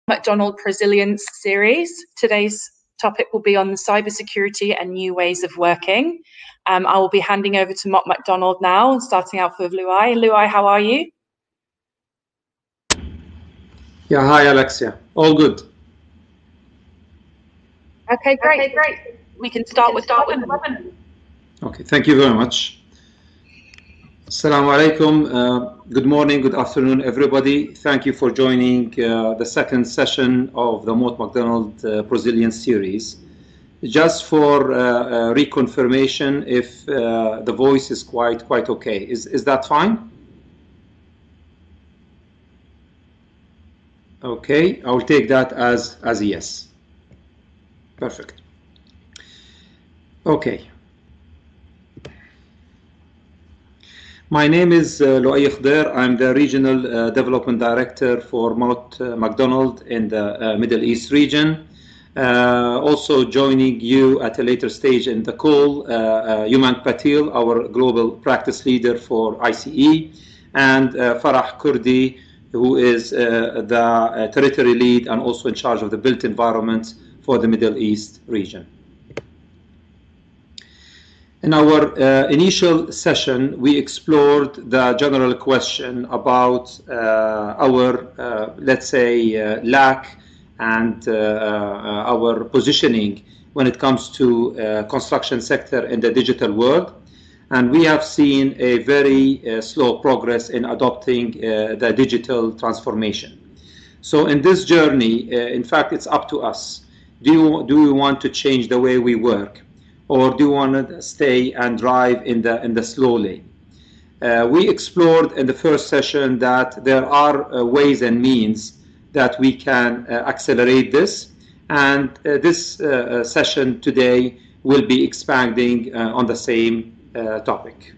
MacDonald Prosilience series. Today's topic will be on the cybersecurity and new ways of working. I will be handing over to Mott MacDonald now, starting out with Luai. Luai, how are you? Yeah, hi Alexia. All good. Okay, great. We can start with Lebanon. Okay, thank you very much. Assalamu alaikum. Good morning, good afternoon, everybody. Thank you for joining the second session of the Mott MacDonald Prosilience series. Just for reconfirmation, if the voice is quite okay, is that fine? Okay, I will take that as a yes. Perfect. Okay. My name is Luai Khder. I'm the Regional Development Director for Mott MacDonald in the Middle East region. Also joining you at a later stage in the call, Umang Patel, our Global Practice Leader for ICE, and Farah Kurdi, who is the Territory Lead and also in charge of the built environment for the Middle East region. In our initial session, we explored the general question about our, let's say, lack and our positioning when it comes to construction sector in the digital world. And we have seen a very slow progress in adopting the digital transformation. So in this journey, in fact, it's up to us. Do we want to change the way we work? Or do you want to stay and drive in the slow lane? We explored in the first session that there are ways and means that we can accelerate this, and this session today will be expanding on the same topic.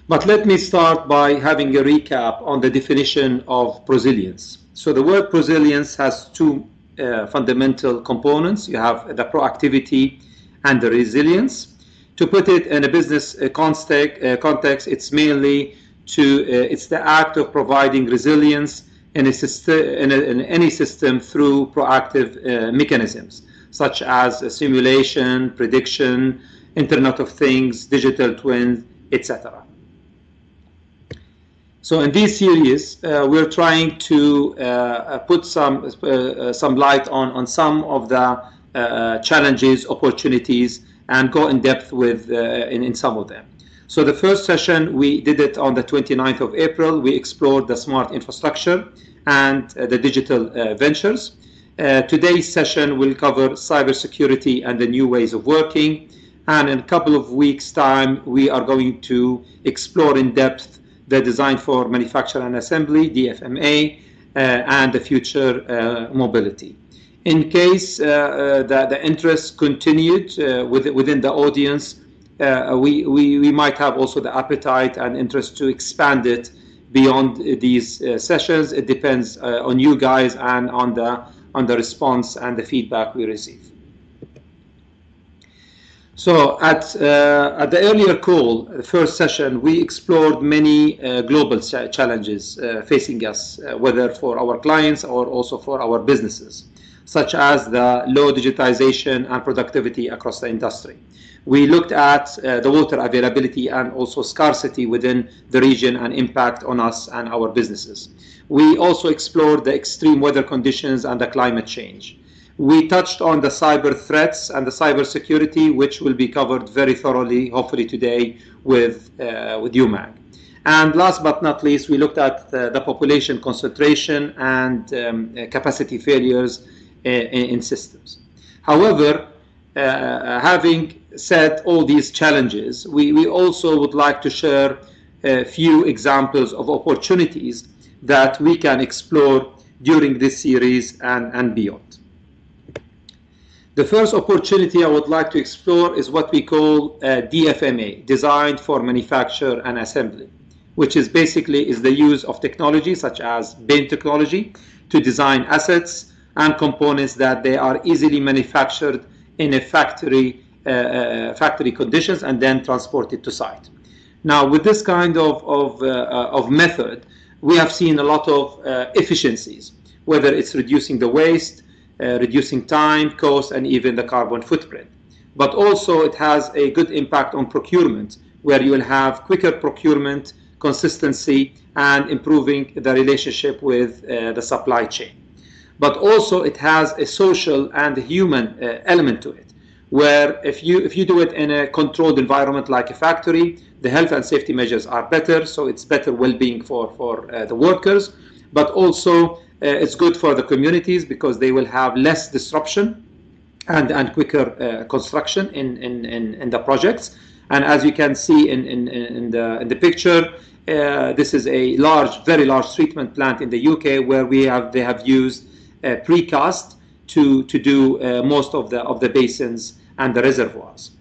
But let me start by having a recap on the definition of prosilience. So the word prosilience has two fundamental components. You have the proactivity and the resilience. To put it in a business context, it's mainly it's the act of providing resilience in any system through proactive mechanisms, such as simulation, prediction, Internet of Things, digital twins, etc. So in this series, we're trying to put some light on some of the challenges, opportunities, and go in depth with in some of them. So the first session, we did it on the 29th of April. We explored the smart infrastructure and the digital ventures. Today's session will cover cybersecurity and the new ways of working. And in a couple of weeks' time, we are going to explore in depth the design for manufacture and assembly, DFMA, and the future mobility. In case the interest continued within the audience, we might have also the appetite and interest to expand it beyond these sessions. It depends on you guys and on the response and the feedback we receive. So at the earlier call, the first session, we explored many global challenges facing us, whether for our clients or also for our businesses, such as the low digitization and productivity across the industry. We looked at the water availability and also scarcity within the region and impact on us and our businesses. We also explored the extreme weather conditions and the climate change. We touched on the cyber threats and the cyber security, which will be covered very thoroughly, hopefully today, with Umang. And last but not least, we looked at the population concentration and capacity failures in systems. However, having said all these challenges, we also would like to share a few examples of opportunities that we can explore during this series and beyond. The first opportunity I would like to explore is what we call DFMA, Designed for Manufacture and Assembly, which is basically the use of technology such as BIM technology to design assets and components that they are easily manufactured in a factory conditions and then transported to site. Now, with this kind of method, we have seen a lot of efficiencies, whether it's reducing the waste, reducing time, cost, and even the carbon footprint. But also it has a good impact on procurement, where you will have quicker procurement, consistency, and improving the relationship with the supply chain. But also it has a social and human element to it, where if you do it in a controlled environment like a factory, the health and safety measures are better, so it's better well-being for the workers, but also it's good for the communities because they will have less disruption and quicker construction in the projects. And as you can see in the picture, this is a very large treatment plant in the UK where they have used precast to do most of the basins and the reservoirs.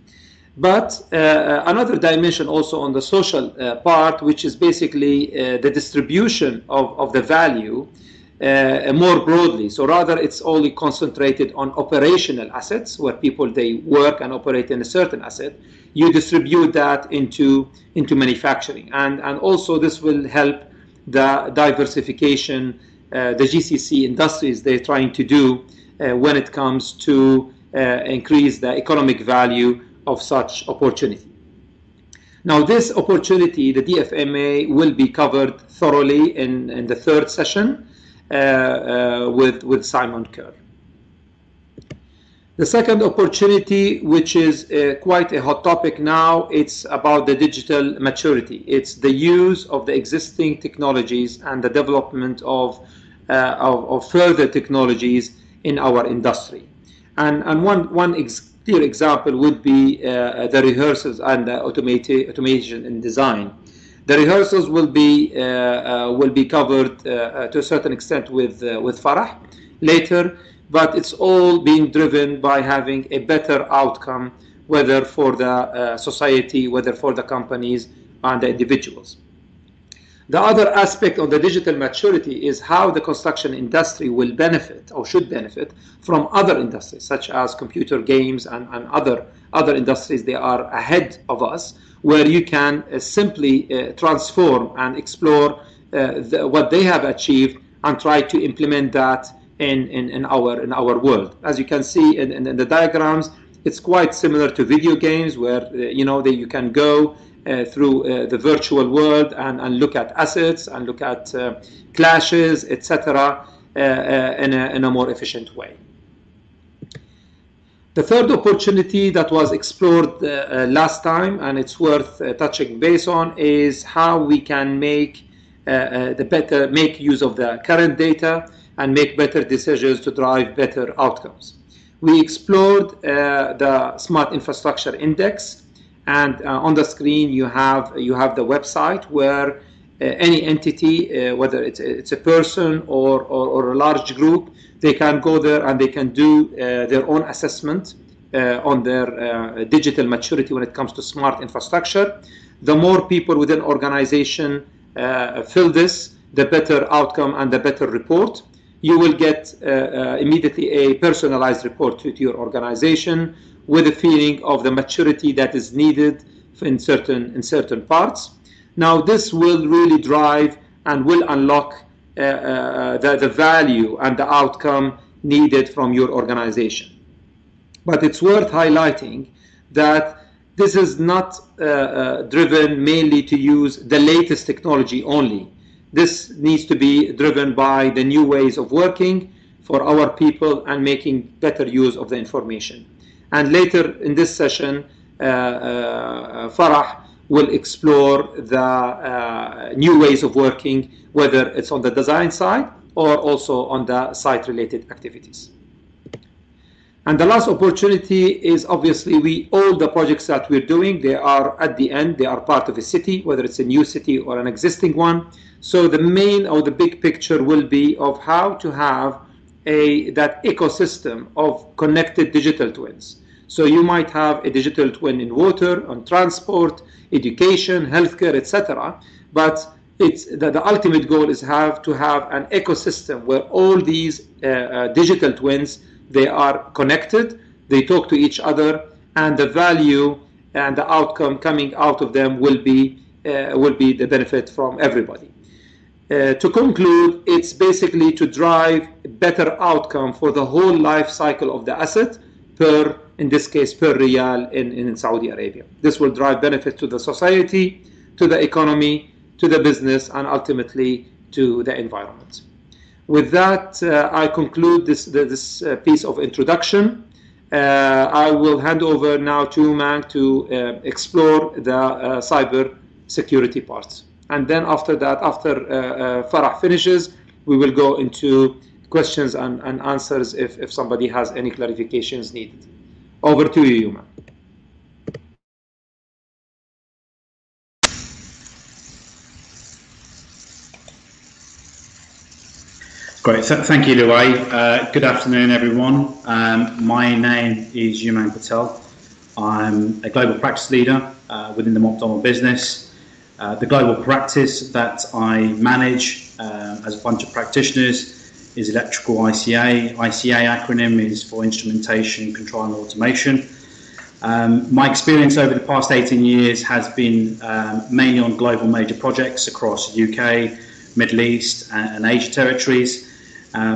But another dimension also on the social part, which is basically the distribution of the value more broadly. So rather it's only concentrated on operational assets where people, they work and operate in a certain asset. You distribute that into manufacturing. And also this will help the diversification the GCC industries they're trying to do when it comes to increase the economic value of such opportunity. Now this opportunity, the DFMA, will be covered thoroughly in the third session with Simon Kerr. The second opportunity, which is quite a hot topic now, it's about the digital maturity. It's the use of the existing technologies and the development of further technologies in our industry. And one clear example would be the rehearsals and the automation in design. The rehearsals will be covered to a certain extent with Farah later, but it's all being driven by having a better outcome, whether for the society, whether for the companies and the individuals. The other aspect of the digital maturity is how the construction industry will benefit or should benefit from other industries, such as computer games and other industries. They are ahead of us, where you can simply transform and explore what they have achieved and try to implement that in our world. As you can see in the diagrams, it's quite similar to video games, where you can go through the virtual world and look at assets and look at clashes, etc., in a more efficient way. The third opportunity that was explored last time, and it's worth touching base on, is how we can make use of the current data and make better decisions to drive better outcomes. We explored the Smart Infrastructure Index, and on the screen you have the website where any entity, whether it's a person or a large group, they can go there and they can do their own assessment on their digital maturity when it comes to smart infrastructure. The more people within organization fill this, the better outcome and the better report. You will get immediately a personalized report to your organization with a feeling of the maturity that is needed in certain parts. Now this will really drive and will unlock the value and the outcome needed from your organization. But it's worth highlighting that this is not driven mainly to use the latest technology only. This needs to be driven by the new ways of working for our people and making better use of the information. And later in this session, Farah will explore the new ways of working, whether it's on the design side or also on the site-related activities. And the last opportunity is obviously all the projects that we're doing, they are at the end, they are part of a city, whether it's a new city or an existing one. So the main or the big picture will be of how to have that ecosystem of connected digital twins. So you might have a digital twin in water, on transport, education, healthcare, etc. But the ultimate goal is to have an ecosystem where all these digital twins, they are connected, they talk to each other, and the value and the outcome coming out of them will be the benefit from everybody. To conclude, it's basically to drive a better outcome for the whole life cycle of the asset per, in this case, per riyal in Saudi Arabia. This will drive benefit to the society, to the economy, to the business, and ultimately to the environment. With that, I conclude this piece of introduction. I will hand over now to Umang to explore the cyber security parts. And then after that, after Farah finishes, we will go into questions and answers if somebody has any clarifications needed. Over to you, Umang. Great, thank you, Luay. Good afternoon, everyone. My name is Umang Patel. I'm a global practice leader within the Mott MacDonald business. The global practice that I manage as a bunch of practitioners is electrical ICA. ICA acronym is for Instrumentation, Control and Automation. My experience over the past 18 years has been mainly on global major projects across UK, Middle East and Asia territories,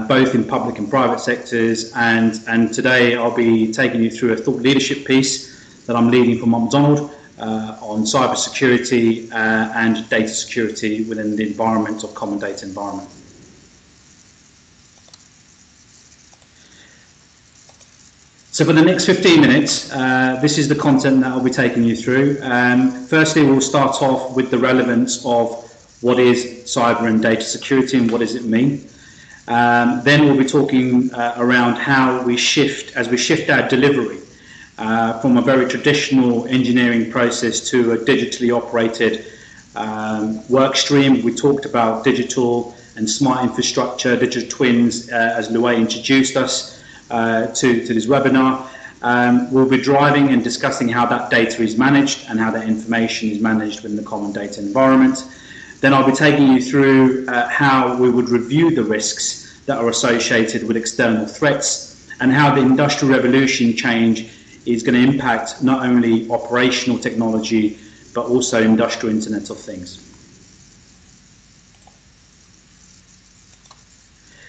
both in public and private sectors. And today I'll be taking you through a thought leadership piece that I'm leading for Mott MacDonald on cybersecurity and data security within the environment of common data environment. So for the next 15 minutes, this is the content that I'll be taking you through. Firstly, we'll start off with the relevance of what is cyber and data security and what does it mean. Then we'll be talking around how we shift our delivery from a very traditional engineering process to a digitally operated work stream. We talked about digital and smart infrastructure, digital twins, as Luay introduced us to this webinar. We'll be driving and discussing how that data is managed and how that information is managed within the common data environment. Then I'll be taking you through how we would review the risks that are associated with external threats and how the industrial revolution change is going to impact not only operational technology but also industrial Internet of Things.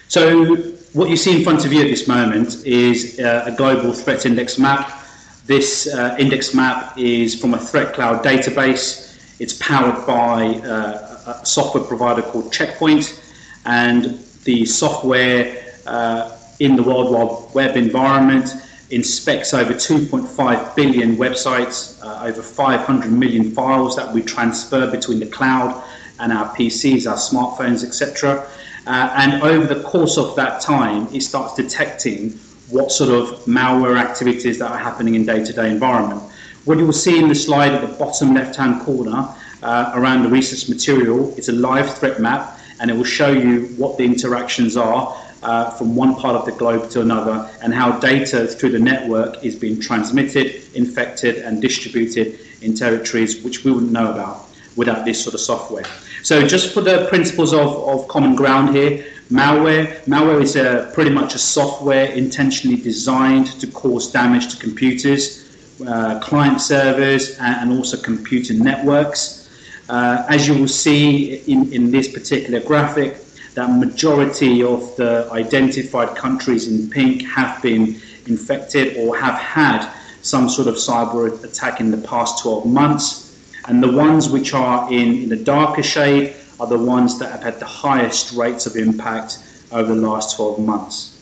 So what you see in front of you at this moment is a global threat index map. This index map is from a threat cloud database. It's powered by a software provider called Checkpoint, and the software in the World Wide Web environment inspects over 2.5 billion websites, over 500 million files that we transfer between the cloud and our PCs, our smartphones, etc. And over the course of that time, it starts detecting what sort of malware activities that are happening in day-to-day environment. What you will see in the slide at the bottom left-hand corner around the research material, it's a live threat map, and it will show you what the interactions are from one part of the globe to another, and how data through the network is being transmitted, infected and distributed in territories which we wouldn't know about without this sort of software. So just for the principles of common ground here, malware is pretty much a software intentionally designed to cause damage to computers, client servers and also computer networks. As you will see in this particular graphic, that majority of the identified countries in pink have been infected or have had some sort of cyber attack in the past 12 months. And the ones which are in the darker shade are the ones that have had the highest rates of impact over the last 12 months.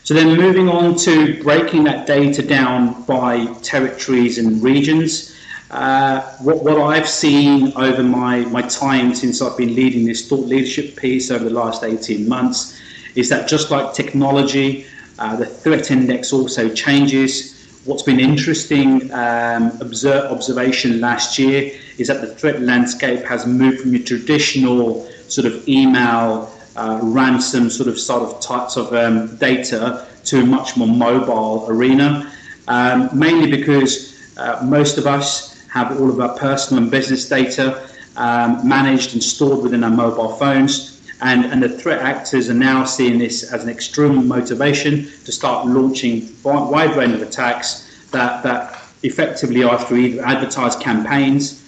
So then moving on to breaking that data down by territories and regions. What I've seen over my time since I've been leading this thought leadership piece over the last 18 months is that just like technology, the threat index also changes. What's been interesting observation last year is that the threat landscape has moved from your traditional sort of email, ransom sort of types of data to a much more mobile arena, mainly because most of us have all of our personal and business data managed and stored within our mobile phones. And the threat actors are now seeing this as an extreme motivation to start launching a wide range of attacks that effectively are through either advertised campaigns,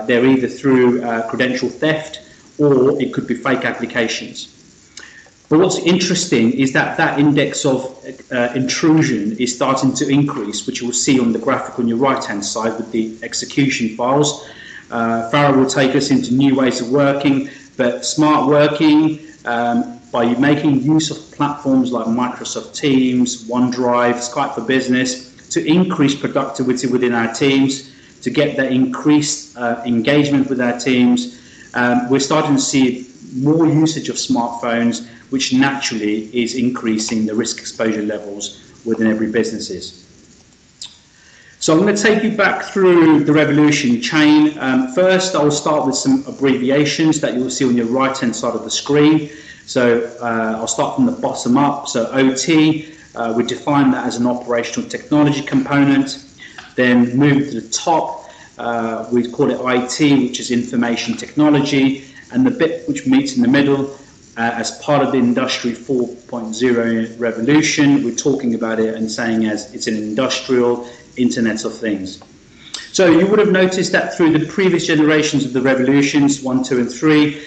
they're either through credential theft, or it could be fake applications. But what's interesting is that that index of intrusion is starting to increase, which you will see on the graphic on your right-hand side with the execution files. Farah will take us into new ways of working, but smart working, by making use of platforms like Microsoft Teams, OneDrive, Skype for Business, to increase productivity within our teams, to get that increased engagement with our teams. We're starting to see more usage of smartphones, which naturally is increasing the risk exposure levels within every businesses. So I'm going to take you back through the revolution chain. First, I'll start with some abbreviations that you'll see on your right-hand side of the screen. So I'll start from the bottom up. So OT, we define that as an operational technology component. Then move to the top, we call it IT, which is information technology. And the bit which meets in the middle, as part of the Industry 4.0 revolution, we're talking about it and saying as it's an industrial Internet of Things. So you would have noticed that through the previous generations of the revolutions, 1, 2 and 3,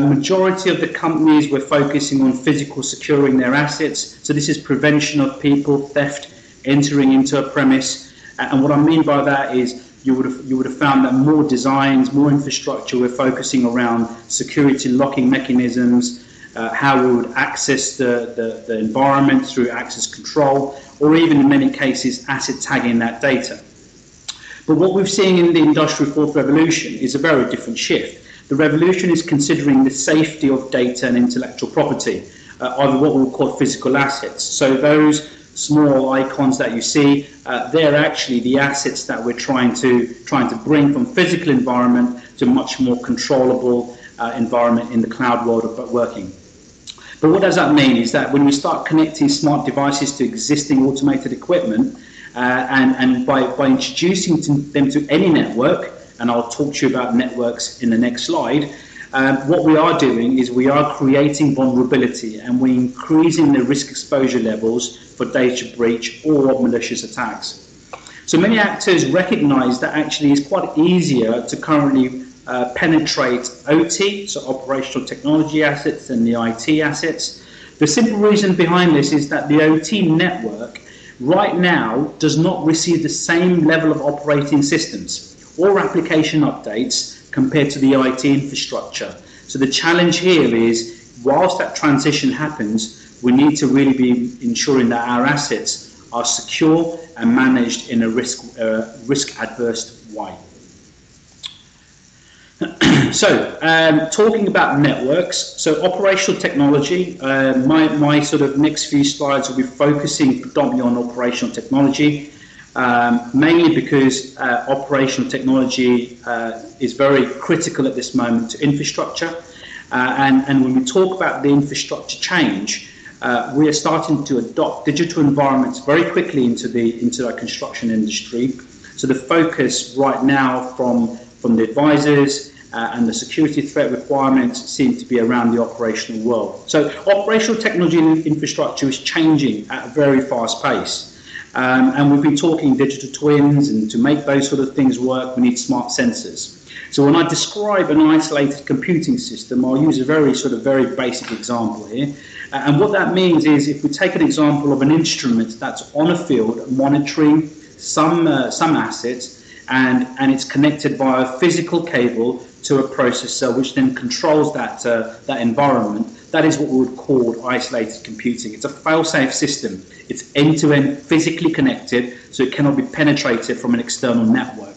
majority of the companies were focusing on physical securing their assets. So this is prevention of people theft entering into a premise. And what I mean by that is you would have found that more designs, more infrastructure were focusing around security locking mechanisms, how we would access the environment through access control, or even in many cases asset tagging that data. But what we've seen in the Industrial 4th Revolution is a very different shift. The revolution is considering the safety of data and intellectual property, either what we'll call physical assets. So those small icons that you see, they're actually the assets that we're trying to bring from physical environment to much more controllable environment in the cloud world of working. But what does that mean is that when we start connecting smart devices to existing automated equipment, and by introducing them to any network, and I'll talk to you about networks in the next slide, what we are doing is we are creating vulnerability and we're increasing the risk exposure levels for data breach or malicious attacks. So many actors recognize that actually it's quite easier to currently penetrate OT, so operational technology assets, than the IT assets. The simple reason behind this is that the OT network right now does not receive the same level of operating systems or application updates compared to the IT infrastructure. So the challenge here is, whilst that transition happens, we need to really be ensuring that our assets are secure and managed in a risk-adverse way. So, talking about networks, so operational technology, my sort of next few slides will be focusing predominantly on operational technology, mainly because operational technology is very critical at this moment to infrastructure. And when we talk about the infrastructure change, we are starting to adopt digital environments very quickly into our construction industry. So the focus right now from the advisors and the security threat requirements seem to be around the operational world. So operational technology and infrastructure is changing at a very fast pace. And we've been talking digital twins, and to make those sort of things work, we need smart sensors. So when I describe an isolated computing system, I'll use a very basic example here. And what that means is, if we take an example of an instrument that's on a field monitoring some assets, and it's connected via a physical cable to a processor, which then controls that environment. That is what we would call isolated computing. It's a fail-safe system. It's end-to-end physically connected, so it cannot be penetrated from an external network.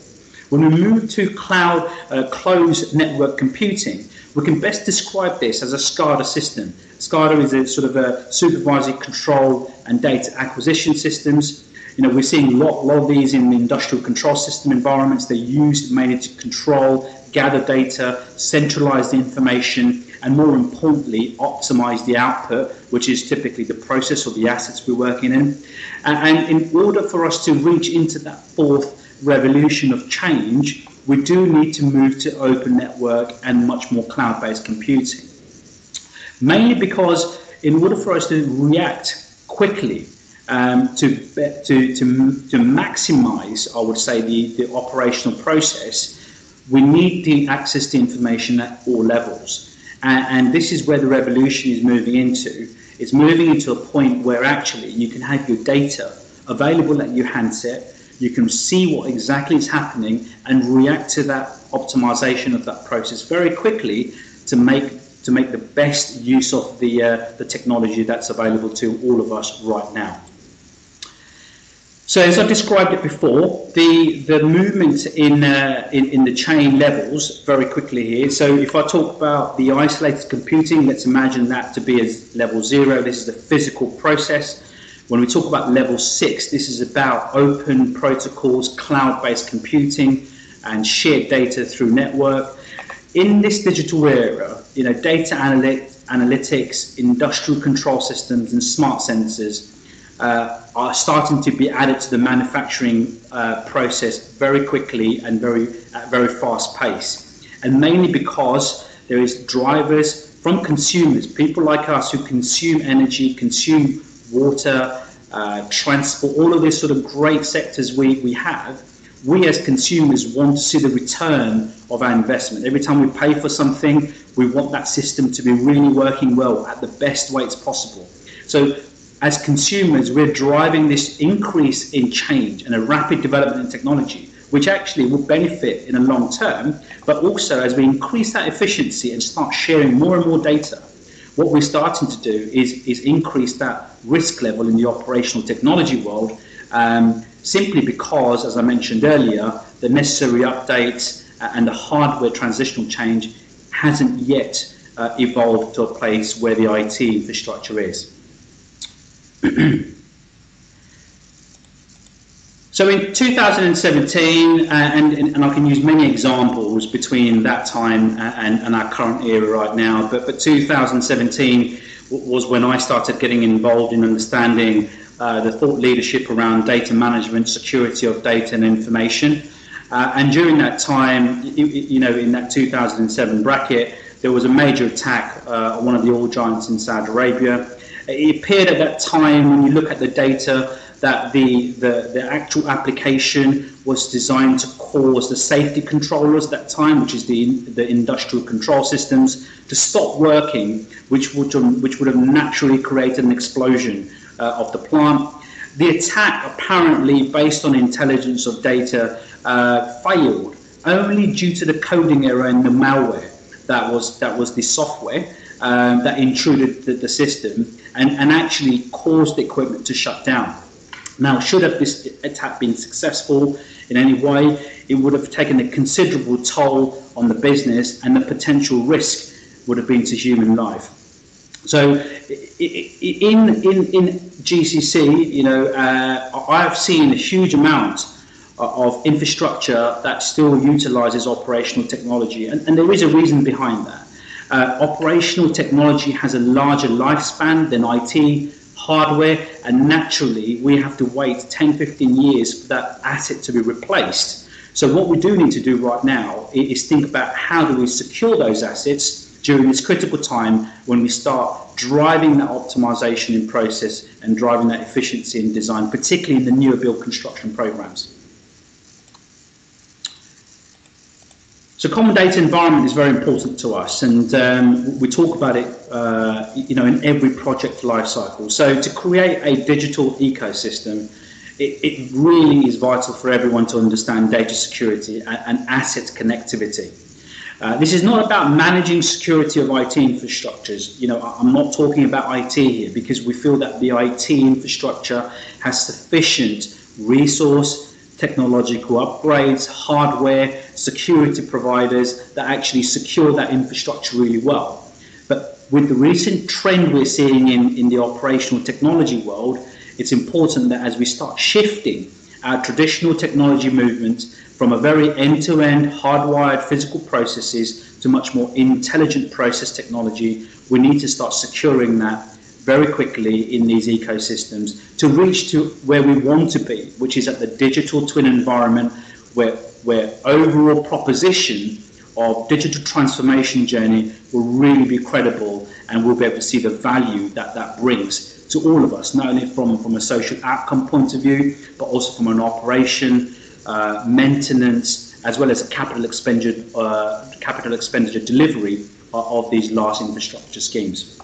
When we move to cloud closed network computing, we can best describe this as a SCADA system. SCADA is a sort of a supervisory control and data acquisition systems. You know, we're seeing a lot of these in the industrial control system environments. They're used mainly to control, gather data, centralize the information, and more importantly, optimize the output, which is typically the process or the assets we're working in. And in order for us to reach into that fourth revolution of change, we do need to move to open network and much more cloud-based computing. Mainly because in order for us to react quickly, to maximize, I would say, the operational process, we need the access to information at all levels. And this is where the revolution is moving into. It's moving into a point where actually you can have your data available at your handset, you can see what exactly is happening and react to that optimization of that process very quickly to make the best use of the technology that's available to all of us right now. So as I described it before, the movement in the chain levels very quickly here. So if I talk about the isolated computing, let's imagine that to be as level 0. This is the physical process. When we talk about level 6, this is about open protocols, cloud-based computing, and shared data through network. In this digital era, data analytics, industrial control systems, and smart sensors are starting to be added to the manufacturing process very quickly and at very fast pace, and mainly because there is drivers from consumers, people like us who consume energy, consume water, transport, all of these sort of great sectors we have. We as consumers want to see the return of our investment. Every time we pay for something, we want that system to be really working well at the best way it's possible. So as consumers, we're driving this increase in change and a rapid development in technology, which actually will benefit in the long term, but also as we increase that efficiency and start sharing more and more data, what we're starting to do is increase that risk level in the operational technology world, simply because, as I mentioned earlier, the necessary updates and the hardware transitional change hasn't yet evolved to a place where the IT infrastructure is. So in 2017, and I can use many examples between that time and our current era right now, but 2017 was when I started getting involved in understanding the thought leadership around data management, security of data and information. And during that time, in that 2007 bracket, there was a major attack on one of the oil giants in Saudi Arabia. It appeared at that time, when you look at the data, that the actual application was designed to cause the safety controllers at that time, which is the industrial control systems, to stop working, which would have naturally created an explosion of the plant. The attack, apparently based on intelligence of data, failed only due to the coding error in the malware that was the software that intruded the system and actually caused the equipment to shut down. Now, should have this attack been successful in any way, it would have taken a considerable toll on the business, and the potential risk would have been to human life. So, in GCC, I have seen a huge amount of infrastructure that still utilizes operational technology, and there is a reason behind that. Operational technology has a larger lifespan than IT hardware, and naturally we have to wait 10-15 years for that asset to be replaced. So what we do need to do right now is think about how do we secure those assets during this critical time when we start driving that optimization in process and driving that efficiency in design, particularly in the newer build construction programs. So common data environment is very important to us, and we talk about it, in every project life cycle. So to create a digital ecosystem, it really is vital for everyone to understand data security and asset connectivity. This is not about managing security of IT infrastructures. I'm not talking about IT here, because we feel that the IT infrastructure has sufficient resource, technological upgrades, hardware, security providers that actually secure that infrastructure really well. But with the recent trend we're seeing in the operational technology world, it's important that as we start shifting our traditional technology movement from a very end-to-end hardwired physical processes to much more intelligent process technology, we need to start securing that very quickly in these ecosystems to reach to where we want to be, which is at the digital twin environment where overall proposition of digital transformation journey will really be credible, and we'll be able to see the value that brings to all of us, not only from a social outcome point of view, but also from an operation, maintenance, as well as capital expenditure delivery of these large infrastructure schemes.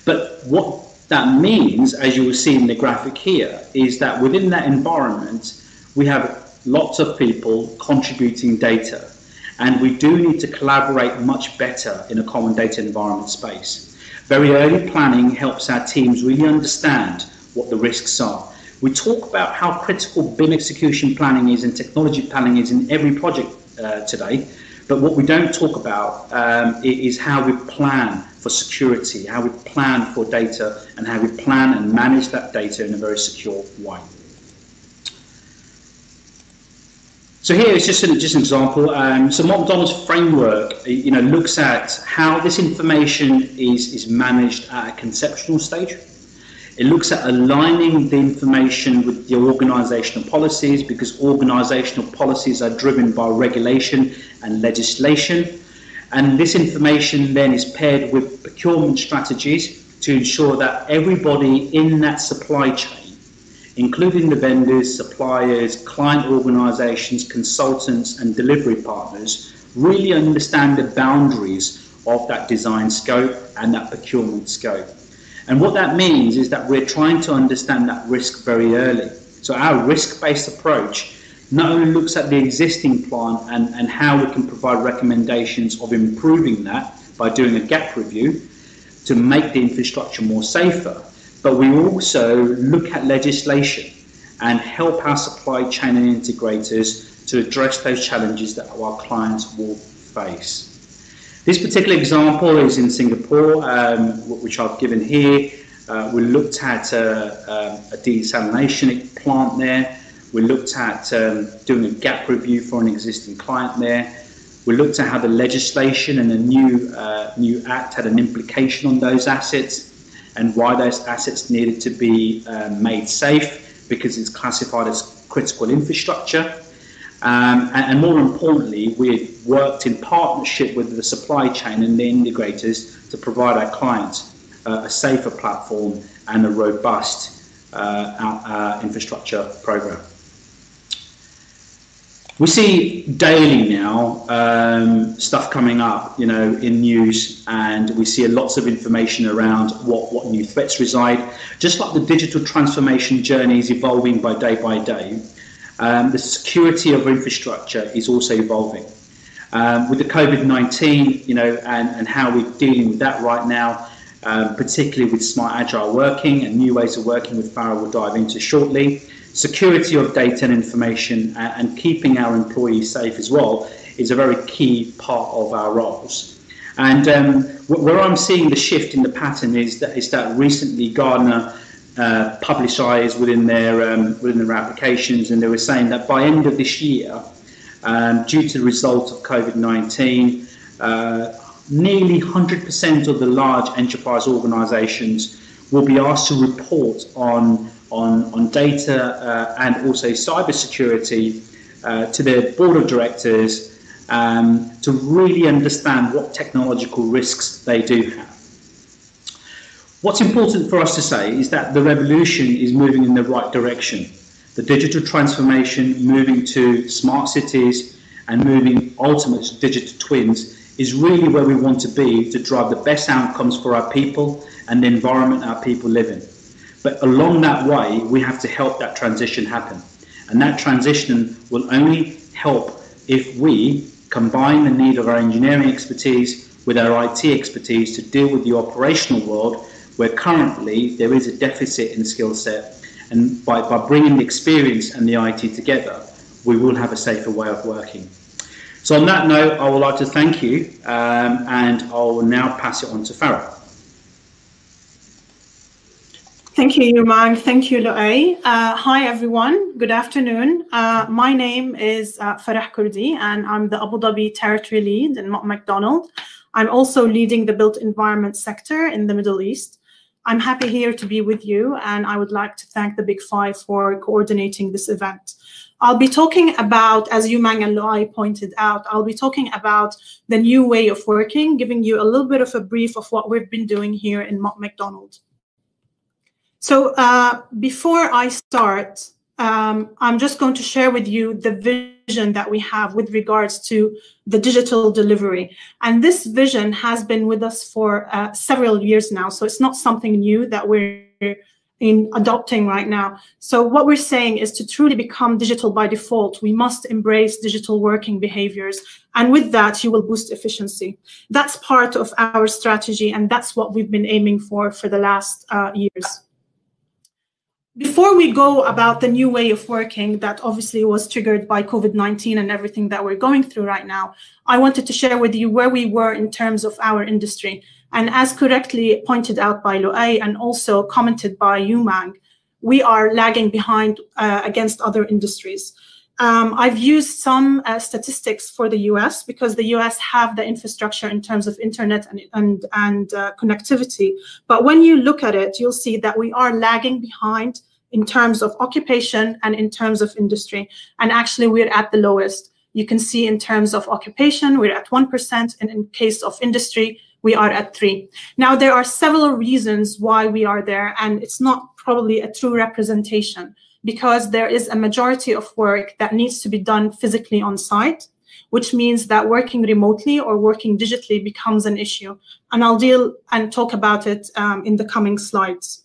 But what that means, as you will see in the graphic here, is that within that environment, we have lots of people contributing data, and we do need to collaborate much better in a common data environment space. Very early planning helps our teams really understand what the risks are. We talk about how critical BIM execution planning is and technology planning is in every project today, but what we don't talk about is how we plan for security, how we plan for data, and how we plan and manage that data in a very secure way. So here is just an example. So Mott MacDonald's framework, looks at how this information is managed at a conceptual stage. It looks at aligning the information with the organisational policies, because organisational policies are driven by regulation and legislation. And this information then is paired with procurement strategies to ensure that everybody in that supply chain, including the vendors, suppliers, client organisations, consultants and delivery partners, really understand the boundaries of that design scope and that procurement scope. And what that means is that we're trying to understand that risk very early. So our risk-based approach not only looks at the existing plant and how we can provide recommendations of improving that by doing a gap review to make the infrastructure more safer, but we also look at legislation and help our supply chain and integrators to address those challenges that our clients will face. This particular example is in Singapore, which I've given here. We looked at a desalination plant there. We looked at doing a gap review for an existing client there. We looked at how the legislation and the new act had an implication on those assets and why those assets needed to be made safe because it's classified as critical infrastructure. And more importantly, we had worked in partnership with the supply chain and the integrators to provide our clients a safer platform and a robust infrastructure program. We see daily now stuff coming up, in news, and we see lots of information around what new threats reside. Just like the digital transformation journey is evolving by day, the security of infrastructure is also evolving. With the COVID-19, and how we're dealing with that right now, particularly with smart agile working and new ways of working, with Farah will dive into shortly. Security of data and information and keeping our employees safe as well is a very key part of our roles. And where I'm seeing the shift in the pattern is that recently Gartner publicised within their applications, and they were saying that by end of this year, due to the result of COVID-19, nearly 100% of the large enterprise organisations will be asked to report on data and also cybersecurity to their board of directors to really understand what technological risks they do have. What's important for us to say is that the revolution is moving in the right direction. The digital transformation, moving to smart cities and moving ultimately to digital twins, is really where we want to be to drive the best outcomes for our people and the environment our people live in. But along that way, we have to help that transition happen. And that transition will only help if we combine the need of our engineering expertise with our IT expertise to deal with the operational world, where currently there is a deficit in skill set. And by bringing the experience and the IT together, we will have a safer way of working. So on that note, I would like to thank you, and I will now pass it on to Farah. Thank you, Umang. Thank you, Luay. Hi, everyone. Good afternoon. My name is Farah Kurdi, and I'm the Abu Dhabi Territory Lead in Mott MacDonald. I'm also leading the built environment sector in the Middle East. I'm happy here to be with you, and I would like to thank the Big Five for coordinating this event. I'll be talking about, as Umang and Luay pointed out, I'll be talking about the new way of working, giving you a little bit of a brief of what we've been doing here in Mott MacDonald. So before I start, I'm just going to share with you the vision that we have with regards to the digital delivery. And this vision has been with us for several years now. So it's not something new that we're adopting right now. So what we're saying is to truly become digital by default, we must embrace digital working behaviors. And with that, you will boost efficiency. That's part of our strategy, and that's what we've been aiming for the last years. Before we go about the new way of working that obviously was triggered by COVID-19 and everything that we're going through right now, I wanted to share with you where we were in terms of our industry. And as correctly pointed out by Luay and also commented by Umang, we are lagging behind against other industries. I've used some statistics for the US because the US have the infrastructure in terms of internet and connectivity. But when you look at it, you'll see that we are lagging behind in terms of occupation and in terms of industry. And actually, we're at the lowest. You can see in terms of occupation, we're at 1%, and in case of industry, we are at 3%. Now, there are several reasons why we are there, and it's not probably a true representation, because there is a majority of work that needs to be done physically on site, which means that working remotely or working digitally becomes an issue. And I'll deal and talk about it in the coming slides.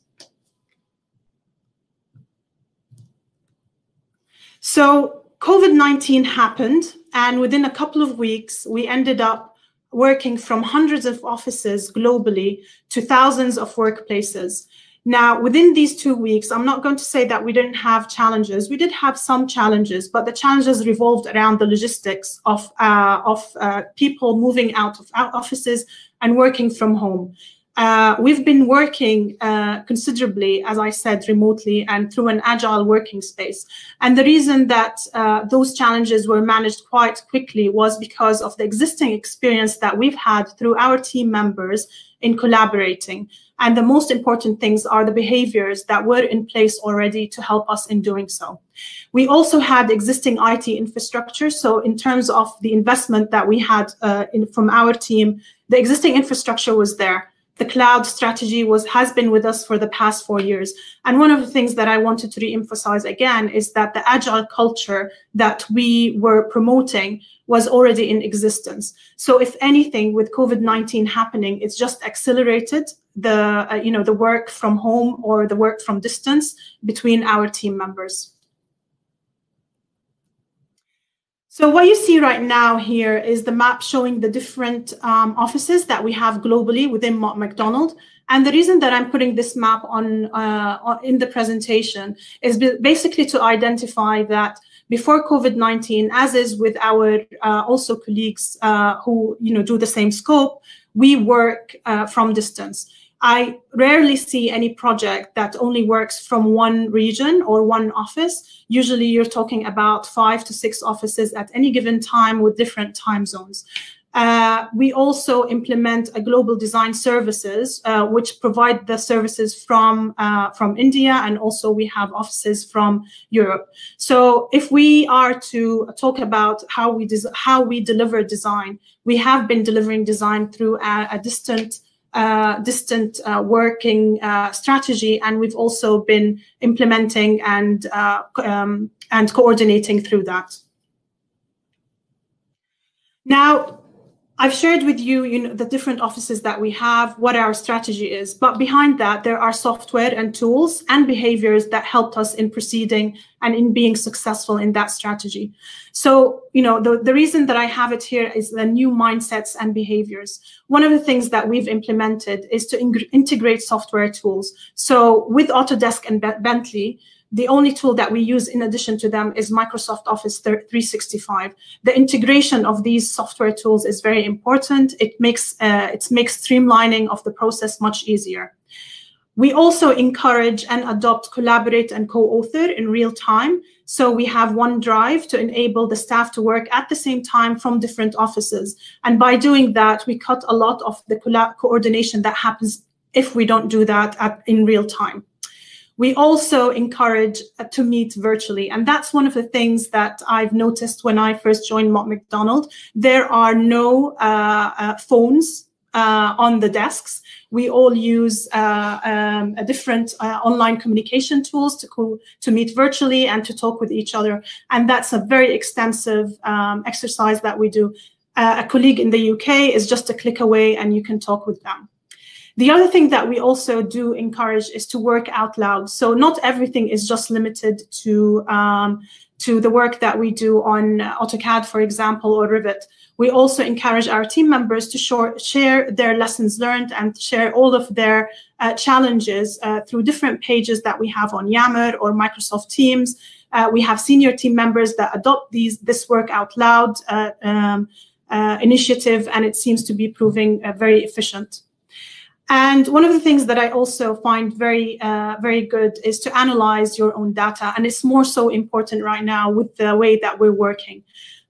So COVID-19 happened, and within a couple of weeks, we ended up working from hundreds of offices globally to thousands of workplaces. Now, within these 2 weeks, I'm not going to say that we didn't have challenges. We did have some challenges, but the challenges revolved around the logistics of people moving out of our offices and working from home. We've been working considerably, as I said, remotely and through an agile working space. And the reason that those challenges were managed quite quickly was because of the existing experience that we've had through our team members in collaborating. And the most important things are the behaviors that were in place already to help us in doing so. We also had existing IT infrastructure. So in terms of the investment that we had from our team, the existing infrastructure was there. The cloud strategy has been with us for the past 4 years. And one of the things that I wanted to re-emphasize again is that the agile culture that we were promoting was already in existence. So if anything, with COVID-19 happening, it's just accelerated the work from home or the work from distance between our team members. So what you see right now here is the map showing the different offices that we have globally within Mott MacDonald. And the reason that I'm putting this map on in the presentation is basically to identify that before COVID-19, as is with our also colleagues who do the same scope, we work from distance. I rarely see any project that only works from one region or one office. Usually you're talking about 5 to 6 offices at any given time with different time zones. We also implement a global design services, which provide the services from India, and also we have offices from Europe. So if we are to talk about how we deliver design, we have been delivering design through a distant working strategy, and we've also been implementing and coordinating through that. Now, I've shared with you, the different offices that we have, what our strategy is, but behind that, there are software and tools and behaviors that helped us in proceeding and in being successful in that strategy. So, the reason that I have it here is the new mindsets and behaviors. One of the things that we've implemented is to integrate software tools. So with Autodesk and Bentley, the only tool that we use in addition to them is Microsoft Office 365. The integration of these software tools is very important. It makes streamlining of the process much easier. We also encourage and adopt, collaborate, and co-author in real time. So we have OneDrive to enable the staff to work at the same time from different offices. And by doing that, we cut a lot of the coordination that happens if we don't do that in real time. We also encourage to meet virtually. And that's one of the things that I've noticed when I first joined Mott MacDonald. There are no phones on the desks. We all use a different online communication tools to meet virtually and to talk with each other. And that's a very extensive exercise that we do. A colleague in the UK is just a click away and you can talk with them. The other thing that we also do encourage is to work out loud. So not everything is just limited to the work that we do on AutoCAD, for example, or Revit. We also encourage our team members to share their lessons learned and share all of their challenges through different pages that we have on Yammer or Microsoft Teams. We have senior team members that adopt this work out loud initiative, and it seems to be proving very efficient. And one of the things that I also find very good is to analyze your own data. And it's more so important right now with the way that we're working.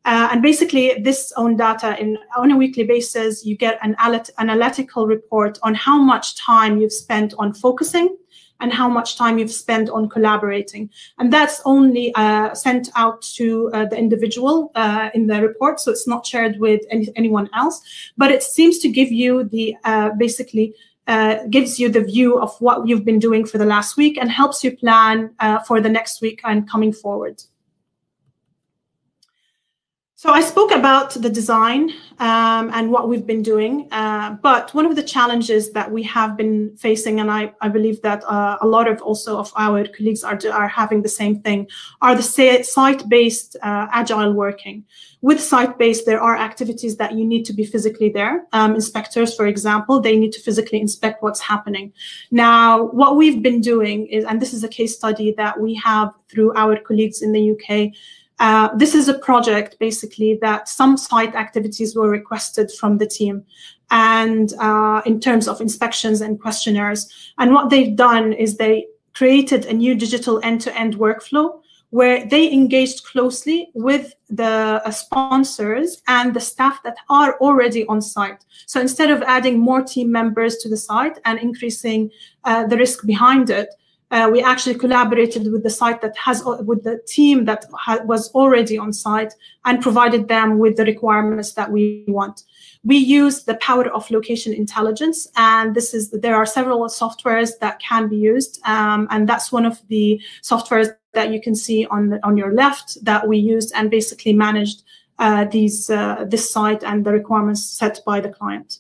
And basically, this own data on a weekly basis, you get an analytical report on how much time you've spent on focusing and how much time you've spent on collaborating. And that's only sent out to the individual in the report. So it's not shared with anyone else, but it seems to give you the gives you the view of what you've been doing for the last week and helps you plan for the next week and coming forward. So I spoke about the design and what we've been doing, but one of the challenges that we have been facing, and I believe that a lot of our colleagues are having the same thing, are the site-based agile working. With site-based, there are activities that you need to be physically there. Inspectors, for example, they need to physically inspect what's happening. Now, what we've been doing is, and this is a case study that we have through our colleagues in the UK, this is a project basically that some site activities were requested from the team, and in terms of inspections and questionnaires. And what they've done is they created a new digital end-to-end workflow where they engaged closely with the sponsors and the staff that are already on site. So instead of adding more team members to the site and increasing the risk behind it, we actually collaborated with the team that was already on site and provided them with the requirements that we want. We use the power of location intelligence, and there are several softwares that can be used, and that's one of the softwares that you can see on your left that we used and basically managed this site and the requirements set by the client.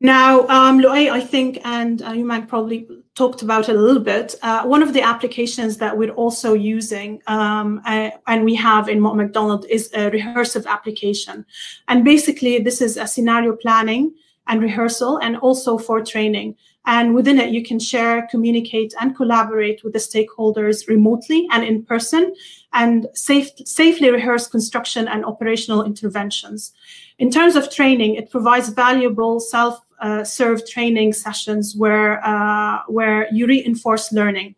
Now, Luay, I think, and you might probably talked about it a little bit, one of the applications that we're also using and we have in Mott MacDonald is a rehearsive application. And basically, this is a scenario planning and rehearsal and also for training. And within it, you can share, communicate, and collaborate with the stakeholders remotely and in person, and safely rehearse construction and operational interventions. In terms of training, it provides valuable self-serve training sessions where you reinforce learning.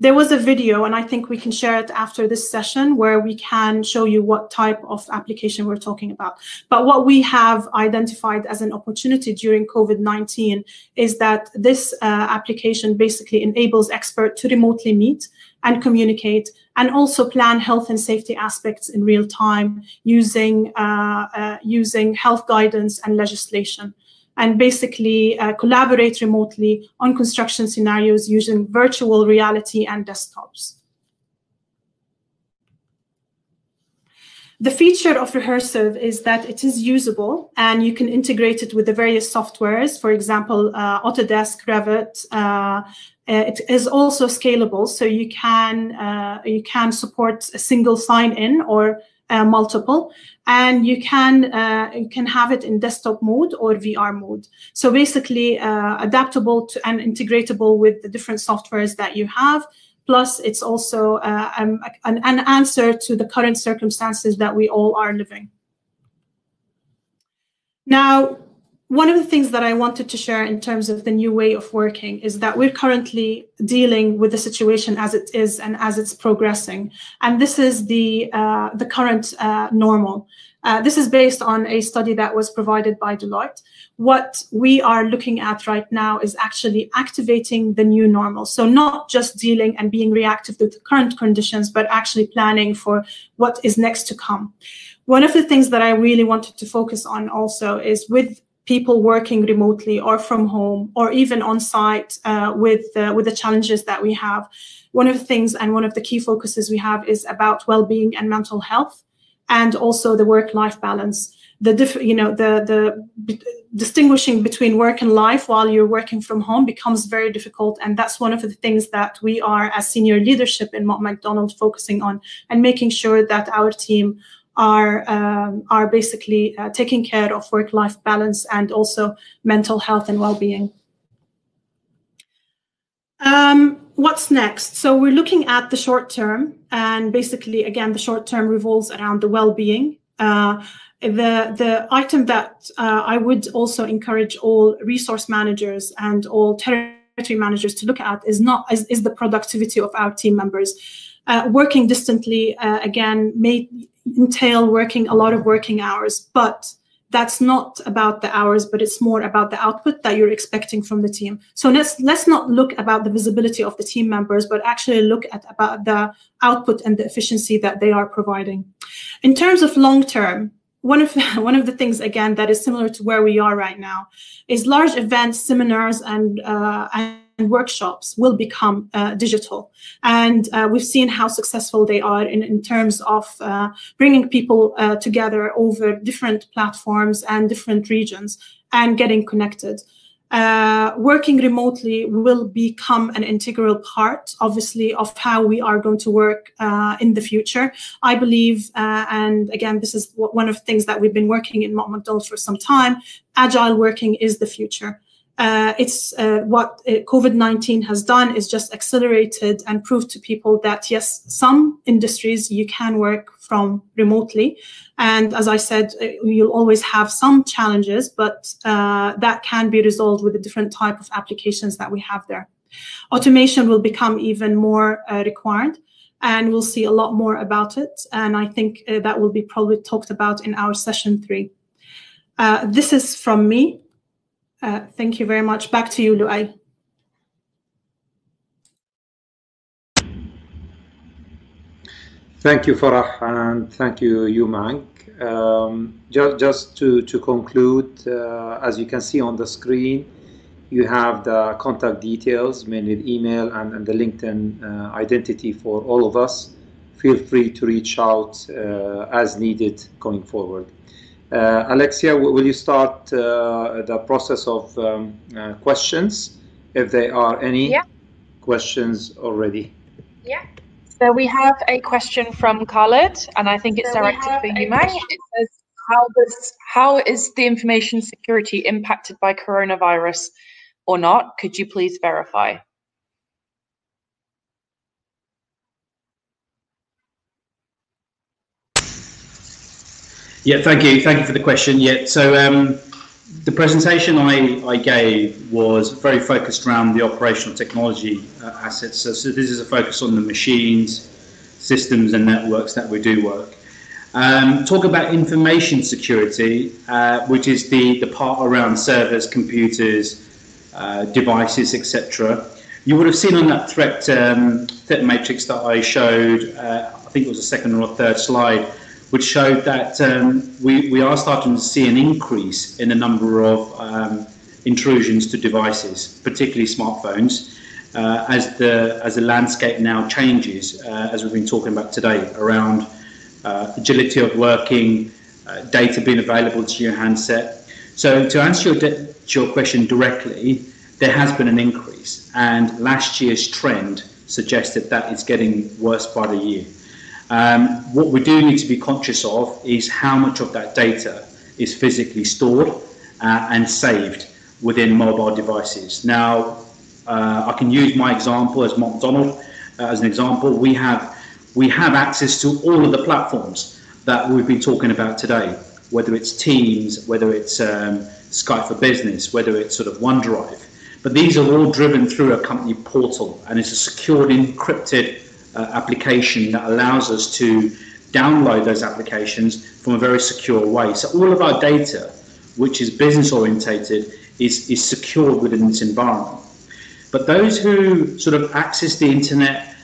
There was a video, and I think we can share it after this session, where we can show you what type of application we're talking about. But what we have identified as an opportunity during COVID-19 is that this application basically enables experts to remotely meet and communicate, and also plan health and safety aspects in real time using health guidance and legislation, and basically collaborate remotely on construction scenarios using virtual reality and desktops. The feature of Rehearsive is that it is usable and you can integrate it with the various softwares, for example, Autodesk, Revit. It is also scalable, so you can support a single sign-in or multiple, and you can have it in desktop mode or VR mode. So basically adaptable to and integratable with the different softwares that you have. Plus, it's also an answer to the current circumstances that we all are living. Now, one of the things that I wanted to share in terms of the new way of working is that we're currently dealing with the situation as it is and as it's progressing. And this is the current normal. This is based on a study that was provided by Deloitte. What we are looking at right now is actually activating the new normal. So not just dealing and being reactive to the current conditions, but actually planning for what is next to come. One of the things that I really wanted to focus on also is with people working remotely or from home or even on site with the challenges that we have. One of the things and one of the key focuses we have is about well-being and mental health, and also the work-life balance. The distinguishing between work and life while you're working from home becomes very difficult, and that's one of the things that we are, as senior leadership in Mott MacDonald, focusing on and making sure that our team are basically taking care of work-life balance and also mental health and well-being. What's next? So we're looking at the short term, and basically, again, the short term revolves around the well-being. The item that I would also encourage all resource managers and all territory managers to look at is the productivity of our team members. Working distantly, again, may entail working a lot of working hours, but that's not about the hours, but it's more about the output that you're expecting from the team. So let's not look about the visibility of the team members, but actually look at about the output and the efficiency that they are providing. In terms of long term, one of the things, again, that is similar to where we are right now is large events, seminars, and workshops will become digital. And we've seen how successful they are in terms of bringing people together over different platforms and different regions and getting connected. Working remotely will become an integral part, obviously, of how we are going to work in the future. I believe, and again, this is one of the things that we've been working in Mott MacDonald for some time, agile working is the future. It's what COVID-19 has done is just accelerated and proved to people that, yes, some industries you can work from remotely. And as I said, you'll always have some challenges, but that can be resolved with the different type of applications that we have there. Automation will become even more required, and we'll see a lot more about it. And I think that will be probably talked about in our session 3. This is from me. Thank you very much. Back to you, Luay. Thank you, Farah, and thank you, Umang. Just to conclude, as you can see on the screen, you have the contact details, mainly the email and the LinkedIn identity for all of us. Feel free to reach out as needed going forward. Alexia, will you start the process of questions, if there are any questions already? Yeah. So we have a question from Khaled, and I think it's directed for you, Umang. It says, how is the information security impacted by coronavirus or not? Could you please verify? Yeah, thank you. Thank you for the question. Yeah, so the presentation I gave was very focused around the operational technology assets. So this is a focus on the machines, systems and networks that we do work. Talk about information security, which is the part around servers, computers, devices, etc. You would have seen on that threat matrix that I showed, I think it was the second or third slide, which showed that we are starting to see an increase in the number of intrusions to devices, particularly smartphones, as the landscape now changes, as we've been talking about today, around agility of working, data being available to your handset. So to answer your question directly, there has been an increase, and last year's trend suggested that it's getting worse by the year. What we do need to be conscious of is how much of that data is physically stored and saved within mobile devices. Now, I can use my example as Mott MacDonald as an example. We have access to all of the platforms that we've been talking about today. whether it's Teams, whether it's Skype for Business, whether it's sort of OneDrive. But these are all driven through a company portal, and it's a secured, encrypted application that allows us to download those applications from a very secure way. So all of our data, which is business orientated, is secured within this environment. But those who sort of access the internet